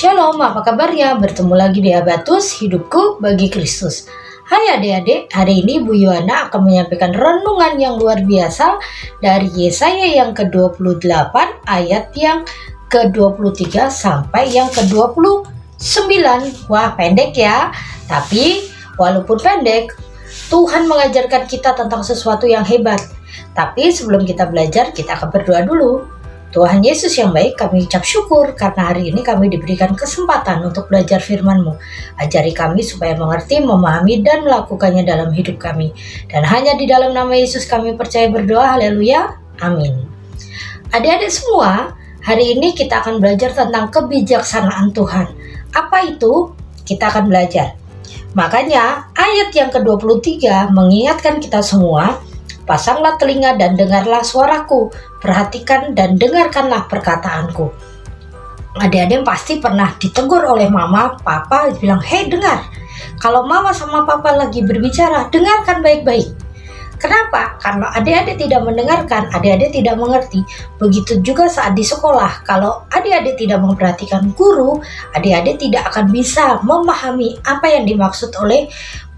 Shalom, apa kabarnya? Bertemu lagi di Habatus, hidupku bagi Kristus. Hai adik-adik, hari ini Bu Yohana akan menyampaikan renungan yang luar biasa dari Yesaya yang ke-28 ayat yang ke-23 sampai yang ke-29. Wah, pendek ya. Tapi walaupun pendek, Tuhan mengajarkan kita tentang sesuatu yang hebat. Tapi sebelum kita belajar, kita akan berdoa dulu. Tuhan Yesus yang baik, kami ucap syukur karena hari ini kami diberikan kesempatan untuk belajar firman-Mu. Ajari kami supaya mengerti, memahami, dan melakukannya dalam hidup kami. Dan hanya di dalam nama Yesus kami percaya berdoa, haleluya, amin. Adik-adik semua, hari ini kita akan belajar tentang kebijaksanaan Tuhan. Apa itu? Kita akan belajar. Makanya ayat yang ke-23 mengingatkan kita semua, pasanglah telinga dan dengarlah suaraku, perhatikan dan dengarkanlah perkataanku. Adik-adik pasti pernah ditegur oleh mama, papa, bilang, hei dengar, kalau mama sama papa lagi berbicara, dengarkan baik-baik. Kenapa? Karena adik-adik tidak mendengarkan, adik-adik tidak mengerti. Begitu juga saat di sekolah, kalau adik-adik tidak memperhatikan guru, adik-adik tidak akan bisa memahami apa yang dimaksud oleh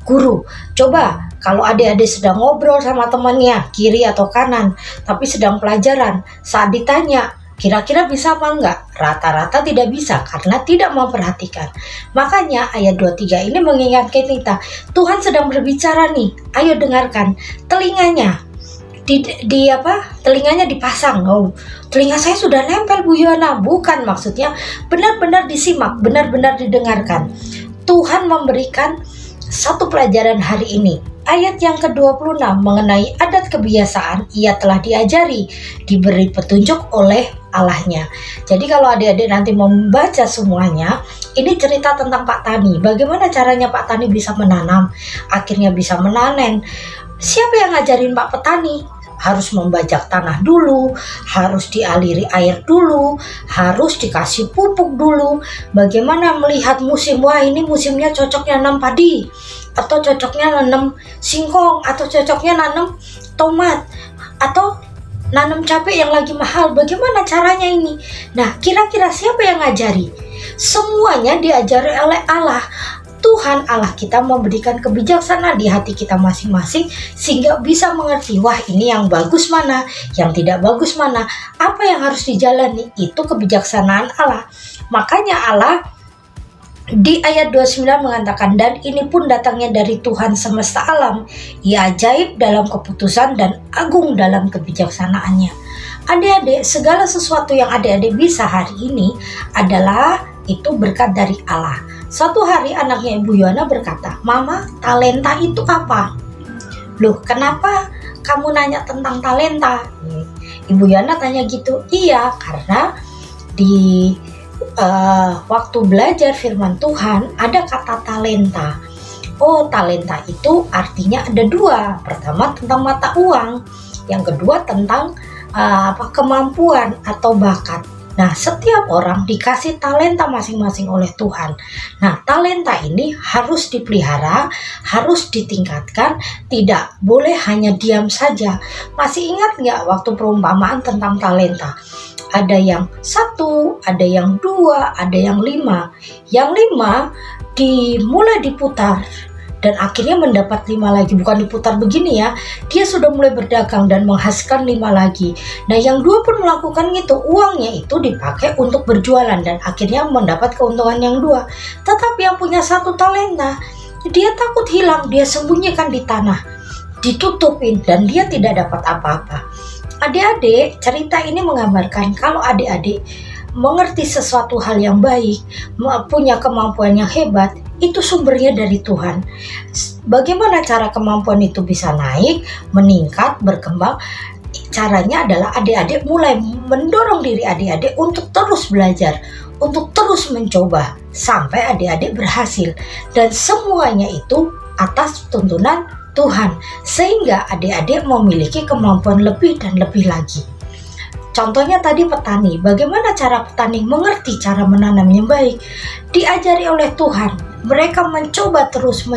guru. Coba kalau adik-adik sedang ngobrol sama temannya kiri atau kanan, tapi sedang pelajaran, saat ditanya kira-kira bisa apa enggak? Rata-rata tidak bisa karena tidak memperhatikan. Makanya ayat 23 ini mengingatkan kita, Tuhan sedang berbicara nih, ayo dengarkan. Telinganya telinganya dipasang. Oh, telinga saya sudah nempel Bu Yohana. Bukan, maksudnya benar-benar disimak, benar-benar didengarkan. Tuhan memberikan satu pelajaran hari ini, ayat yang ke-26 mengenai adat kebiasaan ia telah diajari, diberi petunjuk oleh Allahnya. Jadi kalau adik-adik nanti membaca semuanya, ini cerita tentang Pak Tani. Bagaimana caranya Pak Tani bisa menanam, akhirnya bisa memanen. Siapa yang ngajarin Pak Petani? Harus membajak tanah dulu, harus dialiri air dulu, harus dikasih pupuk dulu. Bagaimana melihat musim, wah ini musimnya cocoknya nanam padi, atau cocoknya nanam singkong, atau cocoknya nanam tomat, atau nanam cabai yang lagi mahal. Bagaimana caranya ini? Nah, kira-kira siapa yang ngajari? Semuanya diajari oleh Allah. Tuhan Allah kita memberikan kebijaksanaan di hati kita masing-masing sehingga bisa mengerti, wah ini yang bagus mana, yang tidak bagus mana, apa yang harus dijalani. Itu kebijaksanaan Allah. Makanya Allah di ayat 29 mengatakan, dan ini pun datangnya dari Tuhan semesta alam, ia ajaib dalam keputusan dan agung dalam kebijaksanaannya. Adik-adik, segala sesuatu yang adik-adik bisa hari ini adalah itu berkat dari Allah. Suatu hari anaknya Ibu Yohana berkata, Mama, talenta itu apa? Loh, kenapa kamu nanya tentang talenta? Ibu Yohana tanya gitu. Iya, karena di waktu belajar firman Tuhan ada kata talenta. Oh, talenta itu artinya ada dua. Pertama tentang mata uang, yang kedua tentang kemampuan atau bakat. Nah, setiap orang dikasih talenta masing-masing oleh Tuhan. Nah, talenta ini harus dipelihara, harus ditingkatkan, tidak boleh hanya diam saja. Masih ingat nggak waktu perumpamaan tentang talenta? Ada yang 1, ada yang 2, ada yang 5. Yang 5 dimulai diputar dan akhirnya mendapat 5 lagi. Bukan diputar begini ya, dia sudah mulai berdagang dan menghasilkan 5 lagi. Nah, yang 2 pun melakukan itu, uangnya itu dipakai untuk berjualan dan akhirnya mendapat keuntungan yang 2. Tetapi yang punya 1 talenta, dia takut hilang, dia sembunyikan di tanah, ditutupin, dan dia tidak dapat apa-apa. Adik-adik, cerita ini menggambarkan kalau adik-adik mengerti sesuatu hal yang baik, punya kemampuan yang hebat, itu sumbernya dari Tuhan. Bagaimana cara kemampuan itu bisa naik, meningkat, berkembang? Caranya adalah adik-adik mulai mendorong diri adik-adik untuk terus belajar, untuk terus mencoba, sampai adik-adik berhasil. Dan semuanya itu atas tuntunan Tuhan, sehingga adik-adik memiliki kemampuan lebih dan lebih lagi. Contohnya tadi petani, bagaimana cara petani mengerti cara menanam yang baik? Diajari oleh Tuhan, mereka mencoba terus,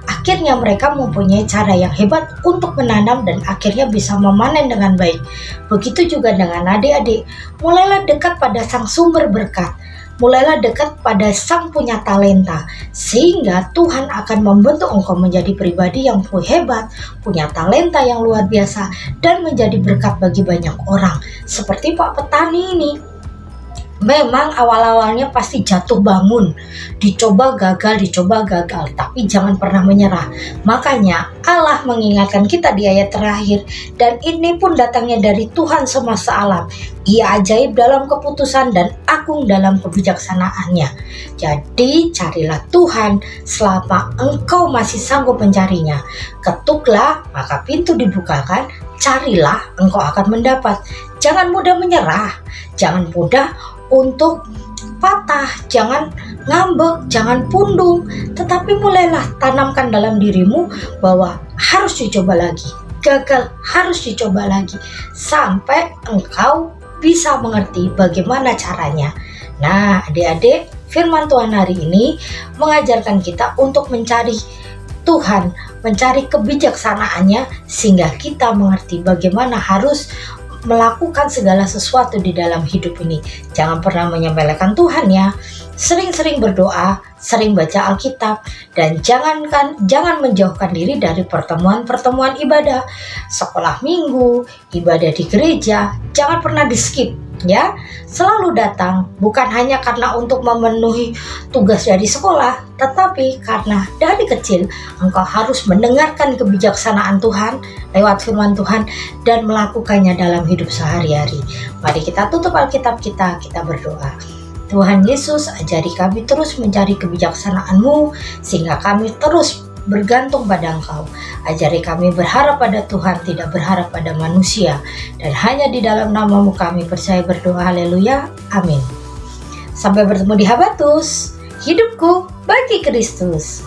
akhirnya mereka mempunyai cara yang hebat untuk menanam dan akhirnya bisa memanen dengan baik. Begitu juga dengan adik-adik, mulailah dekat pada sang sumber berkat. mulailah dekat pada Sang punya talenta, sehingga Tuhan akan membentuk engkau menjadi pribadi yang hebat, punya talenta yang luar biasa, dan menjadi berkat bagi banyak orang. Seperti Pak Petani ini, memang awal-awalnya pasti jatuh bangun, dicoba gagal, tapi jangan pernah menyerah. Makanya Allah mengingatkan kita di ayat terakhir, dan ini pun datangnya dari Tuhan semesta alam. Ia ajaib dalam keputusan dan agung dalam kebijaksanaannya. Jadi carilah Tuhan selama engkau masih sanggup mencarinya. Ketuklah maka pintu dibukakan, carilah engkau akan mendapat. Jangan mudah menyerah, jangan mudah untuk patah, jangan ngambek, jangan pundung, tetapi mulailah tanamkan dalam dirimu bahwa harus dicoba lagi, gagal harus dicoba lagi, sampai engkau bisa mengerti bagaimana caranya. Nah, adik-adik, firman Tuhan hari ini mengajarkan kita untuk mencari Tuhan, mencari kebijaksanaannya, sehingga kita mengerti bagaimana harus melakukan segala sesuatu di dalam hidup ini. Jangan pernah menyepelekan Tuhan ya. Sering-sering berdoa, sering baca Alkitab, dan jangan menjauhkan diri dari pertemuan-pertemuan ibadah, sekolah minggu, ibadah di gereja. Jangan pernah di skip ya. Selalu datang, bukan hanya karena untuk memenuhi tugas dari sekolah, tetapi karena dari kecil engkau harus mendengarkan kebijaksanaan Tuhan lewat firman Tuhan dan melakukannya dalam hidup sehari-hari. Mari kita tutup Alkitab kita berdoa. Tuhan Yesus, ajari kami terus mencari kebijaksanaan-Mu sehingga kami terus bergantung pada Engkau. Ajari kami berharap pada Tuhan, tidak berharap pada manusia. Dan hanya di dalam nama-Mu kami percaya berdoa. Haleluya. Amin. Sampai bertemu di Habatus. Hidupku bagi Kristus.